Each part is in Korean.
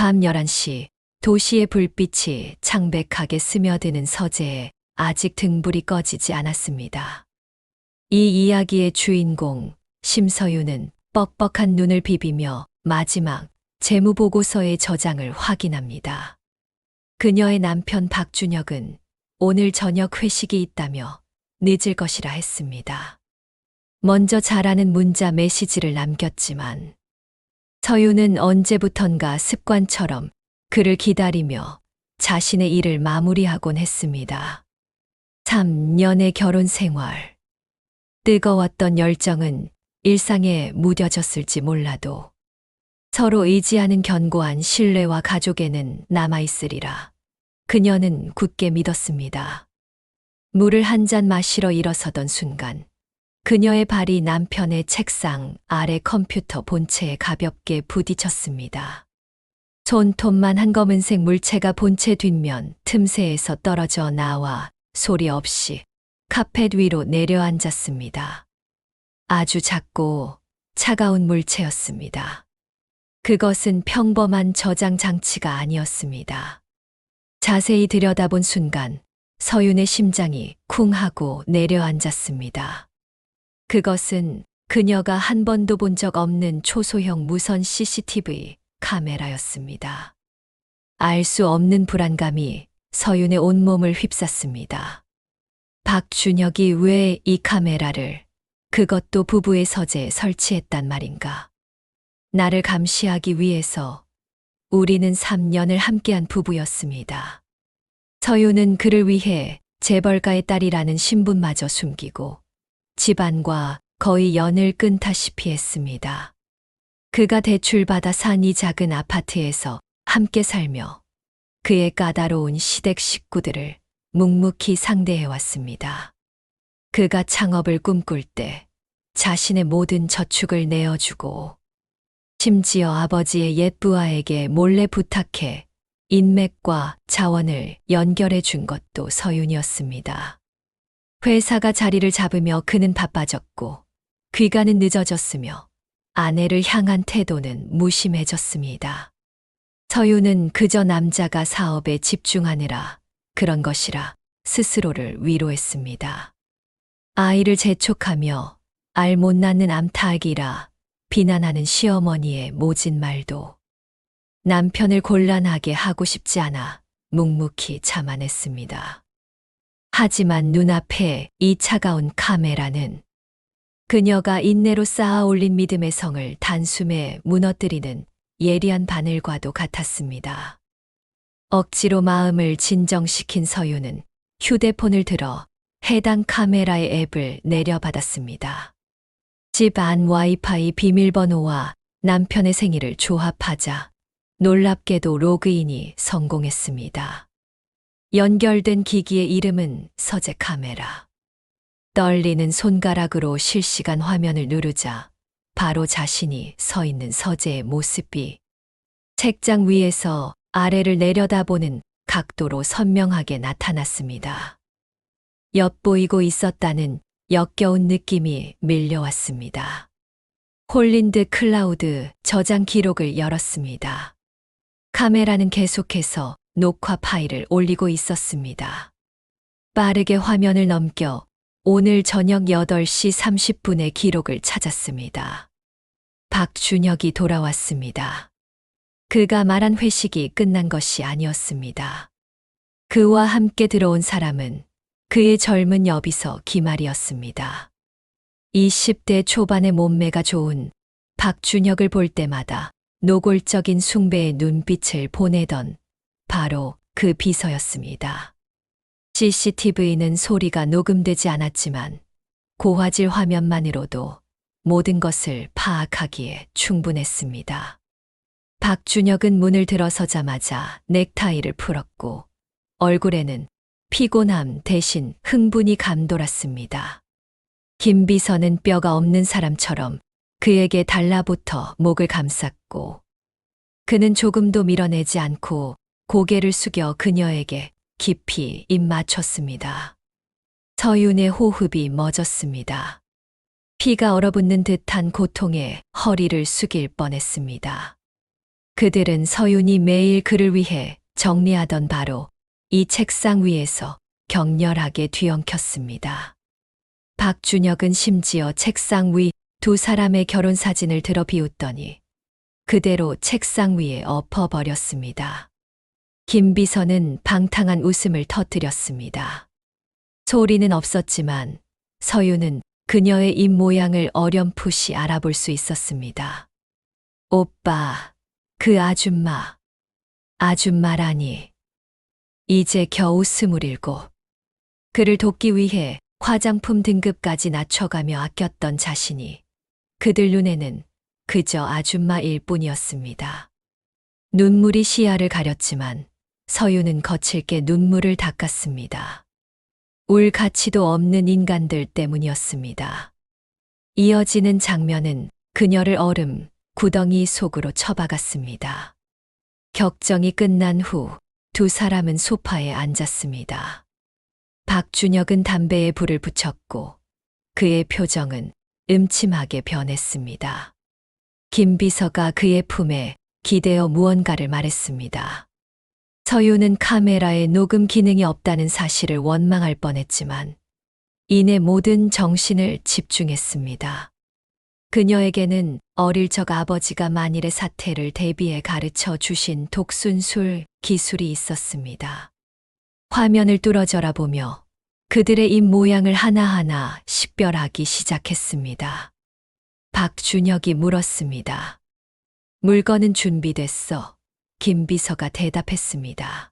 밤 11시 도시의 불빛이 창백하게 스며드는 서재에 아직 등불이 꺼지지 않았습니다. 이 이야기의 주인공 심서유는 뻑뻑한 눈을 비비며 마지막 재무보고서의 저장을 확인합니다. 그녀의 남편 박준혁은 오늘 저녁 회식이 있다며 늦을 것이라 했습니다. 먼저 자라는 문자 메시지를 남겼지만 서유는 언제부턴가 습관처럼 그를 기다리며 자신의 일을 마무리하곤 했습니다. 3년의 결혼 생활. 뜨거웠던 열정은 일상에 무뎌졌을지 몰라도 서로 의지하는 견고한 신뢰와 가족에는 남아있으리라. 그녀는 굳게 믿었습니다. 물을 한 잔 마시러 일어서던 순간 그녀의 발이 남편의 책상 아래 컴퓨터 본체에 가볍게 부딪혔습니다. 손톱만 한 검은색 물체가 본체 뒷면 틈새에서 떨어져 나와 소리 없이 카펫 위로 내려앉았습니다. 아주 작고 차가운 물체였습니다. 그것은 평범한 저장 장치가 아니었습니다. 자세히 들여다본 순간 서윤의 심장이 쿵 하고 내려앉았습니다. 그것은 그녀가 한 번도 본 적 없는 초소형 무선 CCTV 카메라였습니다. 알 수 없는 불안감이 서윤의 온몸을 휩쌌습니다. 박준혁이 왜 이 카메라를, 그것도 부부의 서재에 설치했단 말인가? 나를 감시하기 위해서. 우리는 3년을 함께한 부부였습니다. 서윤은 그를 위해 재벌가의 딸이라는 신분마저 숨기고 집안과 거의 연을 끊다시피 했습니다. 그가 대출받아 산 이 작은 아파트에서 함께 살며 그의 까다로운 시댁 식구들을 묵묵히 상대해왔습니다. 그가 창업을 꿈꿀 때 자신의 모든 저축을 내어주고 심지어 아버지의 옛 부하에게 몰래 부탁해 인맥과 자원을 연결해 준 것도 서윤이었습니다. 회사가 자리를 잡으며 그는 바빠졌고 귀가는 늦어졌으며 아내를 향한 태도는 무심해졌습니다. 서윤은 그저 남자가 사업에 집중하느라 그런 것이라 스스로를 위로했습니다. 아이를 재촉하며 알 못 낳는 암탉이라 비난하는 시어머니의 모진 말도 남편을 곤란하게 하고 싶지 않아 묵묵히 참아냈습니다. 하지만 눈앞에 이 차가운 카메라는 그녀가 인내로 쌓아 올린 믿음의 성을 단숨에 무너뜨리는 예리한 바늘과도 같았습니다. 억지로 마음을 진정시킨 서윤은 휴대폰을 들어 해당 카메라의 앱을 내려받았습니다. 집 안 와이파이 비밀번호와 남편의 생일을 조합하자 놀랍게도 로그인이 성공했습니다. 연결된 기기의 이름은 서재 카메라. 떨리는 손가락으로 실시간 화면을 누르자 바로 자신이 서 있는 서재의 모습이 책장 위에서 아래를 내려다보는 각도로 선명하게 나타났습니다. 엿보이고 있었다는 역겨운 느낌이 밀려왔습니다. 홀린드 클라우드 저장 기록을 열었습니다. 카메라는 계속해서 녹화 파일을 올리고 있었습니다. 빠르게 화면을 넘겨 오늘 저녁 8시 30분의 기록을 찾았습니다. 박준혁이 돌아왔습니다. 그가 말한 회식이 끝난 것이 아니었습니다. 그와 함께 들어온 사람은 그의 젊은 여비서 김아리였습니다. 20대 초반의 몸매가 좋은 박준혁을 볼 때마다 노골적인 숭배의 눈빛을 보내던 바로 그 비서였습니다. CCTV는 소리가 녹음되지 않았지만 고화질 화면만으로도 모든 것을 파악하기에 충분했습니다. 박준혁은 문을 들어서자마자 넥타이를 풀었고 얼굴에는 피곤함 대신 흥분이 감돌았습니다. 김 비서는 뼈가 없는 사람처럼 그에게 달라붙어 목을 감쌌고 그는 조금도 밀어내지 않고 고개를 숙여 그녀에게 깊이 입 맞췄습니다. 서윤의 호흡이 멎었습니다. 피가 얼어붙는 듯한 고통에 허리를 숙일 뻔했습니다. 그들은 서윤이 매일 그를 위해 정리하던 바로 이 책상 위에서 격렬하게 뒤엉켰습니다. 박준혁은 심지어 책상 위 두 사람의 결혼 사진을 들어 비웃더니 그대로 책상 위에 엎어버렸습니다. 김비서는 방탕한 웃음을 터뜨렸습니다. 소리는 없었지만 서윤은 그녀의 입 모양을 어렴풋이 알아볼 수 있었습니다. 오빠, 그 아줌마라니. 이제 겨우 27. 그를 돕기 위해 화장품 등급까지 낮춰가며 아꼈던 자신이 그들 눈에는 그저 아줌마일 뿐이었습니다. 눈물이 시야를 가렸지만 서윤은 거칠게 눈물을 닦았습니다. 울 가치도 없는 인간들 때문이었습니다. 이어지는 장면은 그녀를 얼음 구덩이 속으로 처박았습니다. 격정이 끝난 후 두 사람은 소파에 앉았습니다. 박준혁은 담배에 불을 붙였고 그의 표정은 음침하게 변했습니다. 김비서가 그의 품에 기대어 무언가를 말했습니다. 서윤은 카메라에 녹음 기능이 없다는 사실을 원망할 뻔했지만 이내 모든 정신을 집중했습니다. 그녀에게는 어릴 적 아버지가 만일의 사태를 대비해 가르쳐 주신 독순술 기술이 있었습니다. 화면을 뚫어져라 보며 그들의 입 모양을 하나하나 식별하기 시작했습니다. 박준혁이 물었습니다. 물건은 준비됐어. 김비서가 대답했습니다.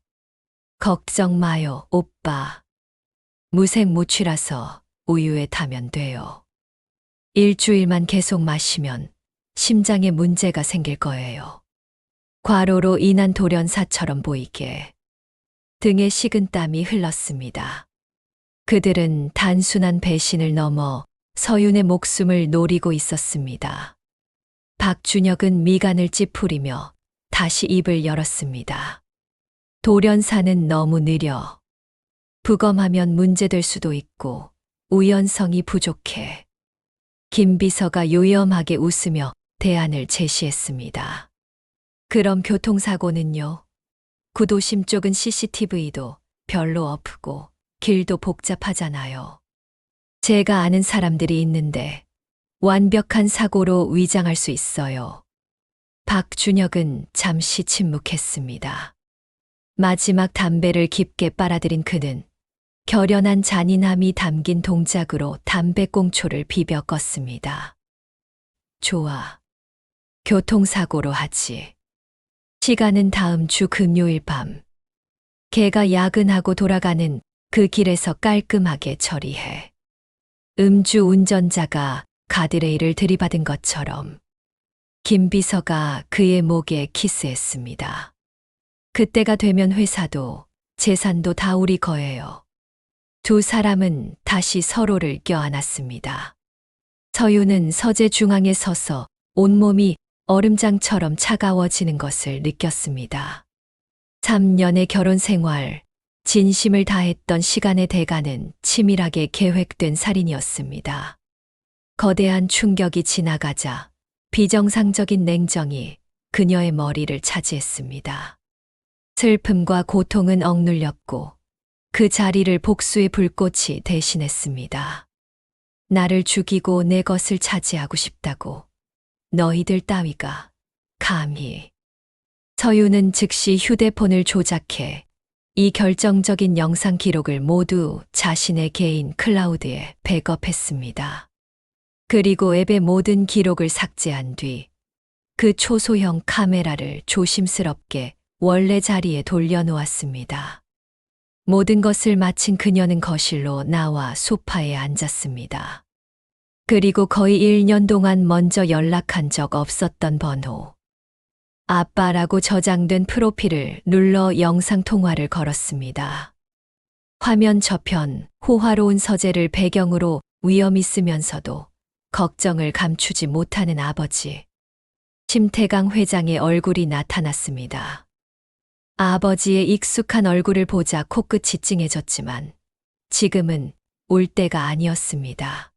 걱정 마요, 오빠. 무색무취라서 우유에 타면 돼요. 일주일만 계속 마시면 심장에 문제가 생길 거예요. 과로로 인한 돌연사처럼 보이게. 등에 식은땀이 흘렀습니다. 그들은 단순한 배신을 넘어 서윤의 목숨을 노리고 있었습니다. 박준혁은 미간을 찌푸리며 다시 입을 열었습니다. 돌연사는 너무 느려. 부검하면 문제될 수도 있고 우연성이 부족해. 김비서가 요염하게 웃으며 대안을 제시했습니다. 그럼 교통사고는요? 구도심 쪽은 CCTV도 별로 없고 길도 복잡하잖아요. 제가 아는 사람들이 있는데 완벽한 사고로 위장할 수 있어요. 박준혁은 잠시 침묵했습니다. 마지막 담배를 깊게 빨아들인 그는 결연한 잔인함이 담긴 동작으로 담배꽁초를 비벼 껐습니다. 좋아. 교통사고로 하지. 시간은 다음 주 금요일 밤. 걔가 야근하고 돌아가는 그 길에서 깔끔하게 처리해. 음주 운전자가 가드레일을 들이받은 것처럼. 김비서가 그의 목에 키스했습니다. 그때가 되면 회사도 재산도 다 우리 거예요. 두 사람은 다시 서로를 껴안았습니다. 서윤은 서재 중앙에 서서 온몸이 얼음장처럼 차가워지는 것을 느꼈습니다. 3년의 결혼 생활, 진심을 다했던 시간의 대가는 치밀하게 계획된 살인이었습니다. 거대한 충격이 지나가자 비정상적인 냉정이 그녀의 머리를 차지했습니다. 슬픔과 고통은 억눌렸고 그 자리를 복수의 불꽃이 대신했습니다. 나를 죽이고 내 것을 차지하고 싶다고. 너희들 따위가 감히. 서윤은 즉시 휴대폰을 조작해 이 결정적인 영상 기록을 모두 자신의 개인 클라우드에 백업했습니다. 그리고 앱의 모든 기록을 삭제한 뒤 그 초소형 카메라를 조심스럽게 원래 자리에 돌려놓았습니다. 모든 것을 마친 그녀는 거실로 나와 소파에 앉았습니다. 그리고 거의 1년 동안 먼저 연락한 적 없었던 번호. 아빠라고 저장된 프로필을 눌러 영상통화를 걸었습니다. 화면 저편, 호화로운 서재를 배경으로 위험 있으면서도 걱정을 감추지 못하는 아버지. 심태강 회장의 얼굴이 나타났습니다. 아버지의 익숙한 얼굴을 보자 코끝이 찡해졌지만 지금은 올 때가 아니었습니다.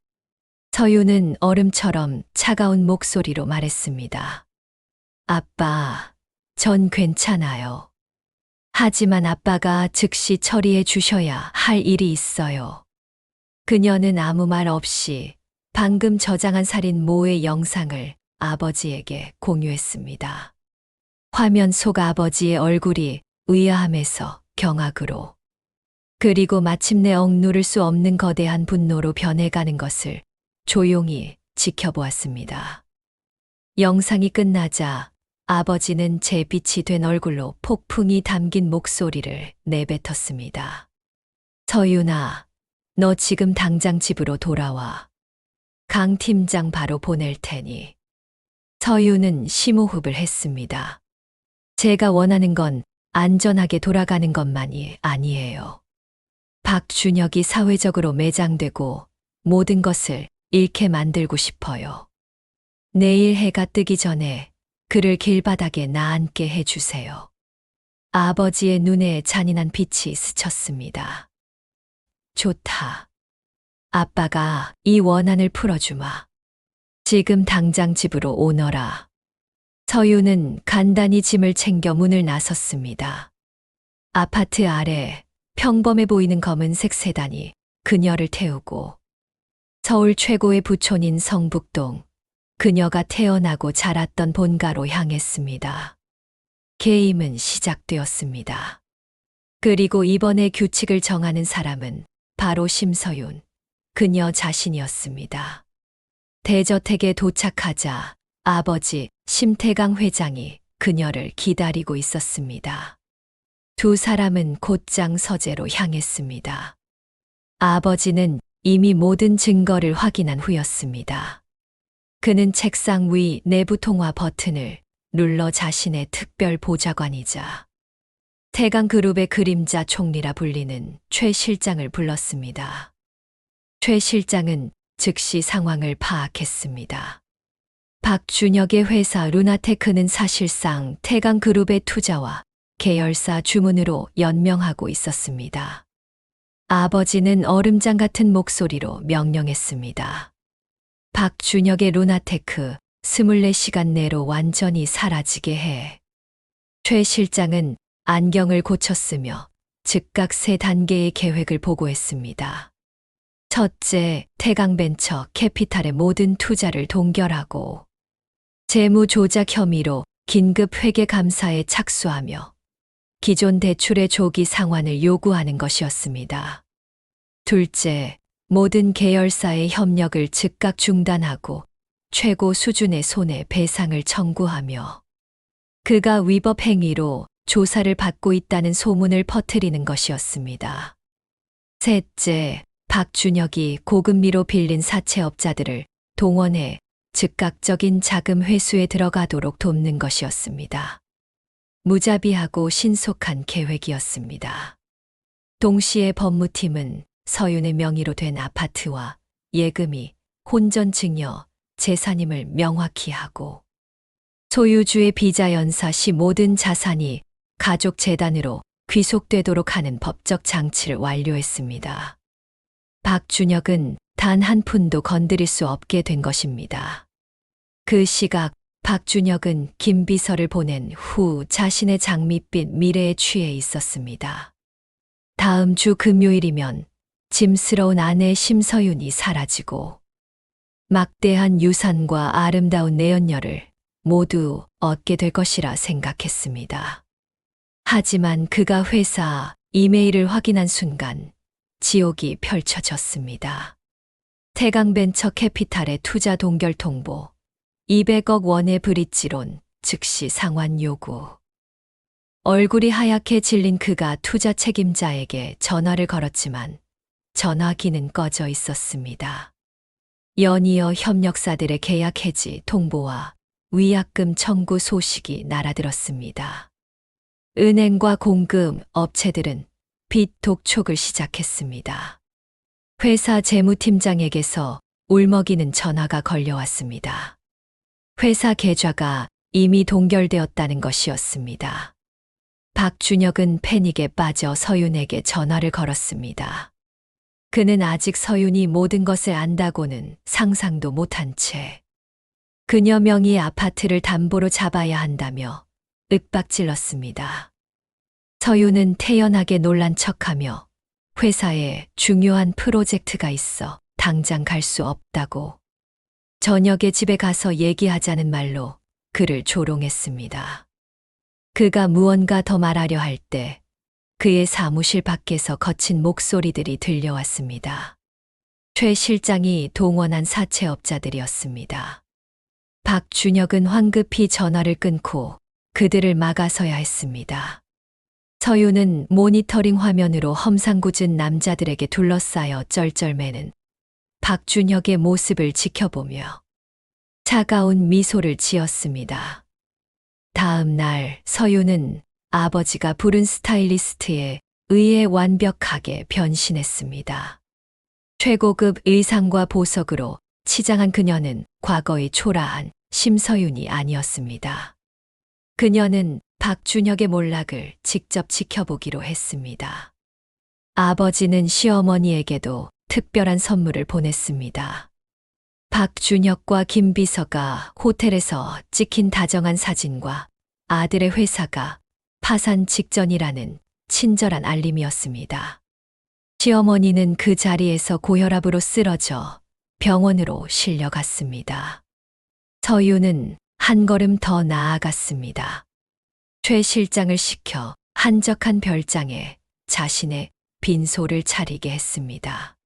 서윤은 얼음처럼 차가운 목소리로 말했습니다. 아빠, 전 괜찮아요. 하지만 아빠가 즉시 처리해 주셔야 할 일이 있어요. 그녀는 아무 말 없이 방금 저장한 살인 모의 영상을 아버지에게 공유했습니다. 화면 속 아버지의 얼굴이 의아함에서 경악으로, 그리고 마침내 억누를 수 없는 거대한 분노로 변해가는 것을 조용히 지켜보았습니다. 영상이 끝나자 아버지는 잿빛이 된 얼굴로 폭풍이 담긴 목소리를 내뱉었습니다. 서윤아, 너 지금 당장 집으로 돌아와. 강 팀장 바로 보낼 테니. 서윤은 심호흡을 했습니다. 제가 원하는 건 안전하게 돌아가는 것만이 아니에요. 박준혁이 사회적으로 매장되고 모든 것을 잃게 만들고 싶어요. 내일 해가 뜨기 전에 그를 길바닥에 나앉게 해주세요. 아버지의 눈에 잔인한 빛이 스쳤습니다. 좋다. 아빠가 이 원한을 풀어주마. 지금 당장 집으로 오너라. 서윤은 간단히 짐을 챙겨 문을 나섰습니다. 아파트 아래 평범해 보이는 검은색 세단이 그녀를 태우고 서울 최고의 부촌인 성북동, 그녀가 태어나고 자랐던 본가로 향했습니다. 게임은 시작되었습니다. 그리고 이번에 규칙을 정하는 사람은 바로 심서윤, 그녀 자신이었습니다. 대저택에 도착하자 아버지 심태강 회장이 그녀를 기다리고 있었습니다. 두 사람은 곧장 서재로 향했습니다. 아버지는 이미 모든 증거를 확인한 후였습니다. 그는 책상 위 내부 통화 버튼을 눌러 자신의 특별 보좌관이자 태강그룹의 그림자 총리라 불리는 최 실장을 불렀습니다. 최 실장은 즉시 상황을 파악했습니다. 박준혁의 회사 루나테크는 사실상 태강그룹의 투자와 계열사 주문으로 연명하고 있었습니다. 아버지는 얼음장 같은 목소리로 명령했습니다. 박준혁의 루나테크 24시간 내로 완전히 사라지게 해. 최 실장은 안경을 고쳤으며 즉각 3단계의 계획을 보고했습니다. 첫째, 태강벤처 캐피탈의 모든 투자를 동결하고 재무 조작 혐의로 긴급 회계 감사에 착수하며 기존 대출의 조기 상환을 요구하는 것이었습니다. 둘째, 모든 계열사의 협력을 즉각 중단하고 최고 수준의 손해배상을 청구하며 그가 위법 행위로 조사를 받고 있다는 소문을 퍼뜨리는 것이었습니다. 셋째, 박준혁이 고금리로 빌린 사채업자들을 동원해 즉각적인 자금 회수에 들어가도록 돕는 것이었습니다. 무자비하고 신속한 계획이었습니다. 동시에 법무팀은 서윤의 명의로 된 아파트와 예금이 혼전증여 재산임을 명확히 하고 소유주의 비자연사 시 모든 자산이 가족 재단으로 귀속되도록 하는 법적 장치를 완료했습니다. 박준혁은 단 한 푼도 건드릴 수 없게 된 것입니다. 그 시각 박준혁은 김비서를 보낸 후 자신의 장밋빛 미래에 취해 있었습니다. 다음 주 금요일이면 짐스러운 아내 심서윤이 사라지고 막대한 유산과 아름다운 내연녀를 모두 얻게 될 것이라 생각했습니다. 하지만 그가 회사 이메일을 확인한 순간 지옥이 펼쳐졌습니다. 태강벤처 캐피탈의 투자 동결 통보, 200억 원의 브릿지론, 즉시 상환 요구. 얼굴이 하얗게 질린 그가 투자 책임자에게 전화를 걸었지만 전화기는 꺼져 있었습니다. 연이어 협력사들의 계약 해지 통보와 위약금 청구 소식이 날아들었습니다. 은행과 공금 업체들은 빚 독촉을 시작했습니다. 회사 재무팀장에게서 울먹이는 전화가 걸려왔습니다. 회사 계좌가 이미 동결되었다는 것이었습니다. 박준혁은 패닉에 빠져 서윤에게 전화를 걸었습니다. 그는 아직 서윤이 모든 것을 안다고는 상상도 못한 채 그녀 명의의 아파트를 담보로 잡아야 한다며 윽박질렀습니다. 서윤은 태연하게 놀란 척하며 회사에 중요한 프로젝트가 있어 당장 갈 수 없다고 저녁에 집에 가서 얘기하자는 말로 그를 조롱했습니다. 그가 무언가 더 말하려 할 때 그의 사무실 밖에서 거친 목소리들이 들려왔습니다. 최 실장이 동원한 사채업자들이었습니다. 박준혁은 황급히 전화를 끊고 그들을 막아서야 했습니다. 서윤은 모니터링 화면으로 험상궂은 남자들에게 둘러싸여 쩔쩔매는 박준혁의 모습을 지켜보며 차가운 미소를 지었습니다. 다음 날 서윤은 아버지가 부른 스타일리스트에 의해 완벽하게 변신했습니다. 최고급 의상과 보석으로 치장한 그녀는 과거의 초라한 심서윤이 아니었습니다. 그녀는 박준혁의 몰락을 직접 지켜보기로 했습니다. 아버지는 시어머니에게도 특별한 선물을 보냈습니다. 박준혁과 김비서가 호텔에서 찍힌 다정한 사진과 아들의 회사가 파산 직전이라는 친절한 알림이었습니다. 시어머니는 그 자리에서 고혈압으로 쓰러져 병원으로 실려갔습니다. 서윤은 한 걸음 더 나아갔습니다. 최 실장을 시켜 한적한 별장에 자신의 빈소를 차리게 했습니다.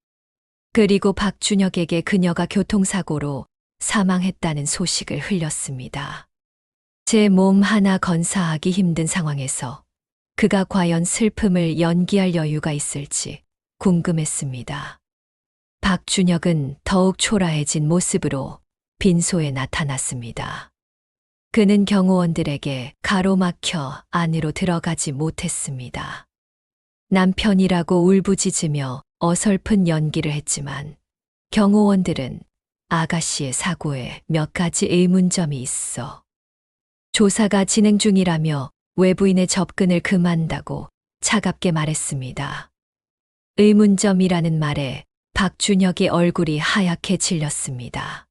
그리고 박준혁에게 그녀가 교통사고로 사망했다는 소식을 흘렸습니다. 제 몸 하나 건사하기 힘든 상황에서 그가 과연 슬픔을 연기할 여유가 있을지 궁금했습니다. 박준혁은 더욱 초라해진 모습으로 빈소에 나타났습니다. 그는 경호원들에게 가로막혀 안으로 들어가지 못했습니다. 남편이라고 울부짖으며 어설픈 연기를 했지만 경호원들은 아가씨의 사고에 몇 가지 의문점이 있어 조사가 진행 중이라며 외부인의 접근을 금한다고 차갑게 말했습니다. 의문점이라는 말에 박준혁의 얼굴이 하얗게 질렸습니다.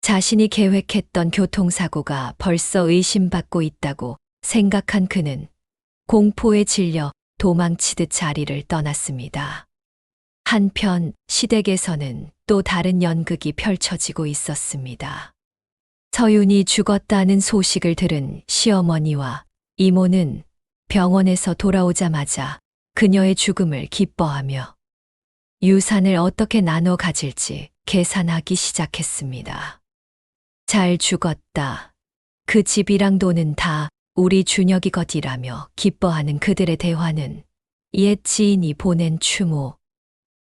자신이 계획했던 교통사고가 벌써 의심받고 있다고 생각한 그는 공포에 질려 도망치듯 자리를 떠났습니다. 한편 시댁에서는 또 다른 연극이 펼쳐지고 있었습니다. 서윤이 죽었다는 소식을 들은 시어머니와 이모는 병원에서 돌아오자마자 그녀의 죽음을 기뻐하며 유산을 어떻게 나눠 가질지 계산하기 시작했습니다. 잘 죽었다. 그 집이랑 돈은 다 우리 준혁이 것이라며 기뻐하는 그들의 대화는 옛 지인이 보낸 추모,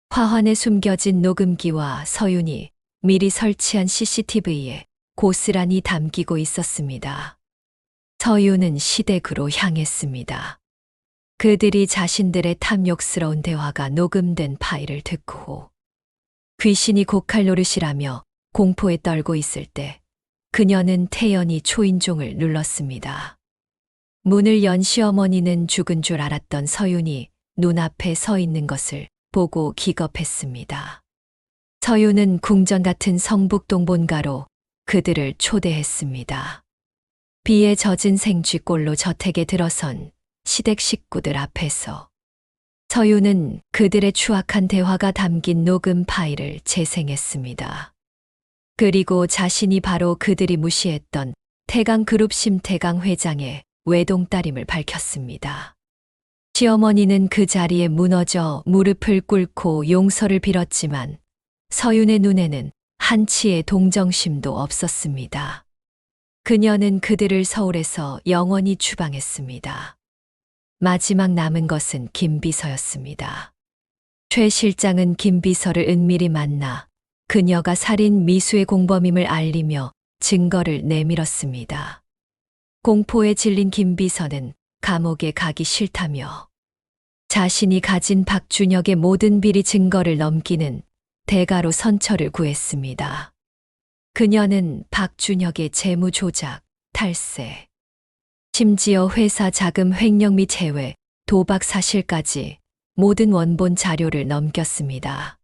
화환에 숨겨진 녹음기와 서윤이 미리 설치한 CCTV에 고스란히 담기고 있었습니다. 서윤은 시댁으로 향했습니다. 그들이 자신들의 탐욕스러운 대화가 녹음된 파일을 듣고 귀신이 고칼 노릇이라며 공포에 떨고 있을 때 그녀는 태연히 초인종을 눌렀습니다. 문을 연 시어머니는 죽은 줄 알았던 서윤이 눈앞에 서 있는 것을 보고 기겁했습니다. 서윤은 궁전 같은 성북동 본가로 그들을 초대했습니다. 비에 젖은 생쥐꼴로 저택에 들어선 시댁 식구들 앞에서 서윤은 그들의 추악한 대화가 담긴 녹음 파일을 재생했습니다. 그리고 자신이 바로 그들이 무시했던 태강그룹 심태강 회장의 외동딸임을 밝혔습니다. 시어머니는 그 자리에 무너져 무릎을 꿇고 용서를 빌었지만 서윤의 눈에는 한치의 동정심도 없었습니다. 그녀는 그들을 서울에서 영원히 추방했습니다. 마지막 남은 것은 김비서였습니다. 최 실장은 김비서를 은밀히 만나 그녀가 살인 미수의 공범임을 알리며 증거를 내밀었습니다. 공포에 질린 김비서는 감옥에 가기 싫다며 자신이 가진 박준혁의 모든 비리 증거를 넘기는 대가로 선처를 구했습니다. 그녀는 박준혁의 재무 조작, 탈세, 심지어 회사 자금 횡령 및 해외, 도박 사실까지 모든 원본 자료를 넘겼습니다.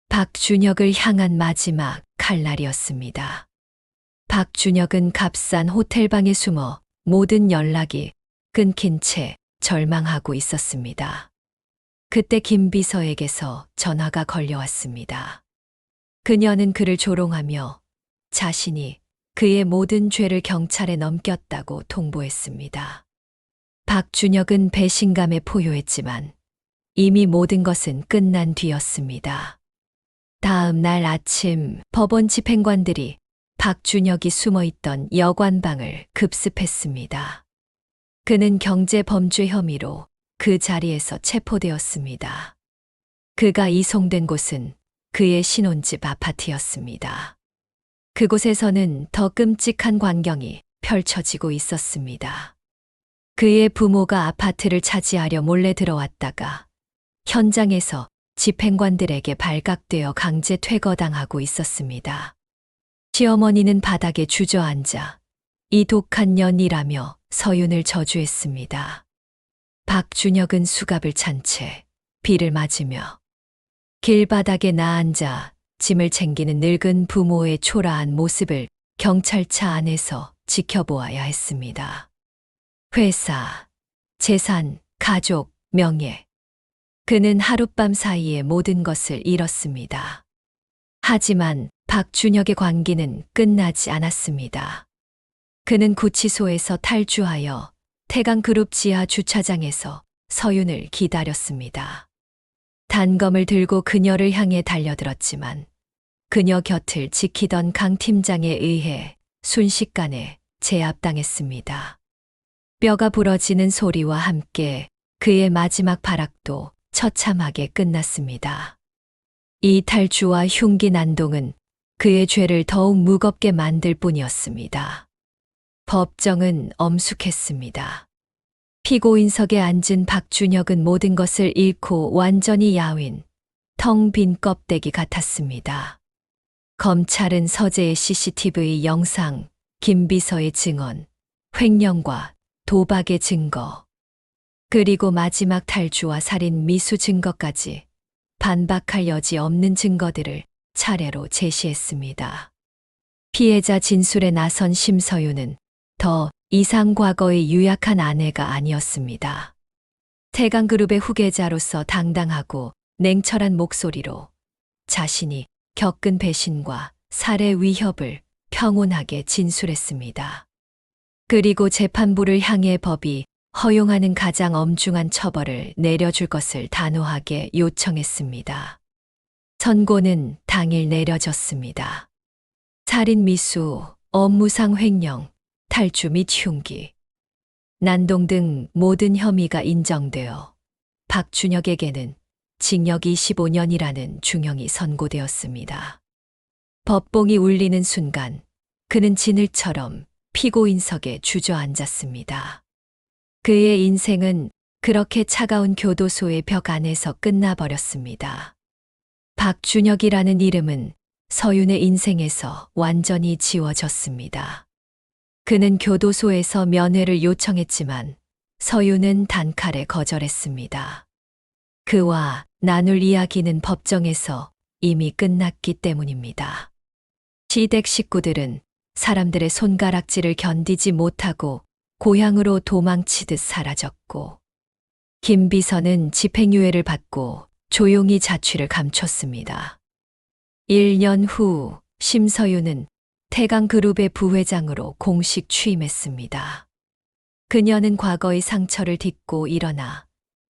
박준혁을 향한 마지막 칼날이었습니다. 박준혁은 값싼 호텔방에 숨어 모든 연락이 끊긴 채 절망하고 있었습니다. 그때 김 비서에게서 전화가 걸려왔습니다. 그녀는 그를 조롱하며 자신이 그의 모든 죄를 경찰에 넘겼다고 통보했습니다. 박준혁은 배신감에 포효했지만 이미 모든 것은 끝난 뒤였습니다. 다음 날 아침 법원 집행관들이 박준혁이 숨어있던 여관방을 급습했습니다. 그는 경제범죄 혐의로 그 자리에서 체포되었습니다. 그가 이송된 곳은 그의 신혼집 아파트였습니다. 그곳에서는 더 끔찍한 광경이 펼쳐지고 있었습니다. 그의 부모가 아파트를 차지하려 몰래 들어왔다가 현장에서 집행관들에게 발각되어 강제 퇴거당하고 있었습니다. 시어머니는 바닥에 주저앉아 이 독한 년이라며 서윤을 저주했습니다. 박준혁은 수갑을 찬 채 비를 맞으며 길바닥에 나앉아 짐을 챙기는 늙은 부모의 초라한 모습을 경찰차 안에서 지켜보아야 했습니다. 회사, 재산, 가족, 명예. 그는 하룻밤 사이에 모든 것을 잃었습니다. 하지만 박준혁의 광기는 끝나지 않았습니다. 그는 구치소에서 탈주하여 태강그룹 지하 주차장에서 서윤을 기다렸습니다. 단검을 들고 그녀를 향해 달려들었지만 그녀 곁을 지키던 강 팀장에 의해 순식간에 제압당했습니다. 뼈가 부러지는 소리와 함께 그의 마지막 발악도 처참하게 끝났습니다. 이 탈주와 흉기 난동은 그의 죄를 더욱 무겁게 만들 뿐이었습니다. 법정은 엄숙했습니다. 피고인석에 앉은 박준혁은 모든 것을 잃고 완전히 야윈, 텅 빈 껍데기 같았습니다. 검찰은 서재의 CCTV 영상, 김 비서의 증언, 횡령과 도박의 증거, 그리고 마지막 탈주와 살인 미수 증거까지 반박할 여지 없는 증거들을 차례로 제시했습니다. 피해자 진술에 나선 심서윤은 더 이상 과거의 유약한 아내가 아니었습니다. 태강그룹의 후계자로서 당당하고 냉철한 목소리로 자신이 겪은 배신과 살해 위협을 평온하게 진술했습니다. 그리고 재판부를 향해 법이 허용하는 가장 엄중한 처벌을 내려줄 것을 단호하게 요청했습니다. 선고는 당일 내려졌습니다. 살인 미수, 업무상 횡령, 탈주 및 흉기, 난동 등 모든 혐의가 인정되어 박준혁에게는 징역 25년이라는 중형이 선고되었습니다. 법봉이 울리는 순간 그는 진흙처럼 피고인석에 주저앉았습니다. 그의 인생은 그렇게 차가운 교도소의 벽 안에서 끝나버렸습니다. 박준혁이라는 이름은 서윤의 인생에서 완전히 지워졌습니다. 그는 교도소에서 면회를 요청했지만 서윤은 단칼에 거절했습니다. 그와 나눌 이야기는 법정에서 이미 끝났기 때문입니다. 시댁 식구들은 사람들의 손가락질을 견디지 못하고 고향으로 도망치듯 사라졌고, 김 비서는 집행유예를 받고 조용히 자취를 감췄습니다. 1년 후 심서윤은 태강그룹의 부회장으로 공식 취임했습니다. 그녀는 과거의 상처를 딛고 일어나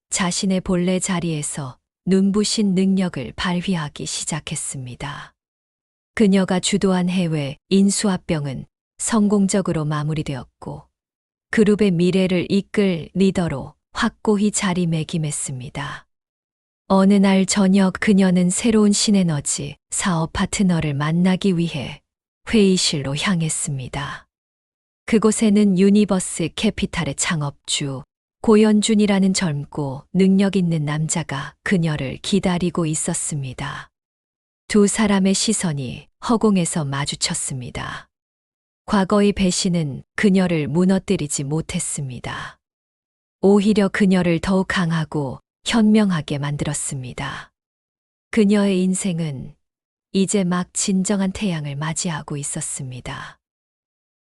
자신의 본래 자리에서 눈부신 능력을 발휘하기 시작했습니다. 그녀가 주도한 해외 인수합병은 성공적으로 마무리되었고 그룹의 미래를 이끌 리더로 확고히 자리매김했습니다. 어느 날 저녁 그녀는 새로운 신에너지 사업 파트너를 만나기 위해 회의실로 향했습니다. 그곳에는 유니버스 캐피탈의 창업주 고연준이라는 젊고 능력 있는 남자가 그녀를 기다리고 있었습니다. 두 사람의 시선이 허공에서 마주쳤습니다. 과거의 배신은 그녀를 무너뜨리지 못했습니다. 오히려 그녀를 더욱 강하고 현명하게 만들었습니다. 그녀의 인생은 이제 막 진정한 태양을 맞이하고 있었습니다.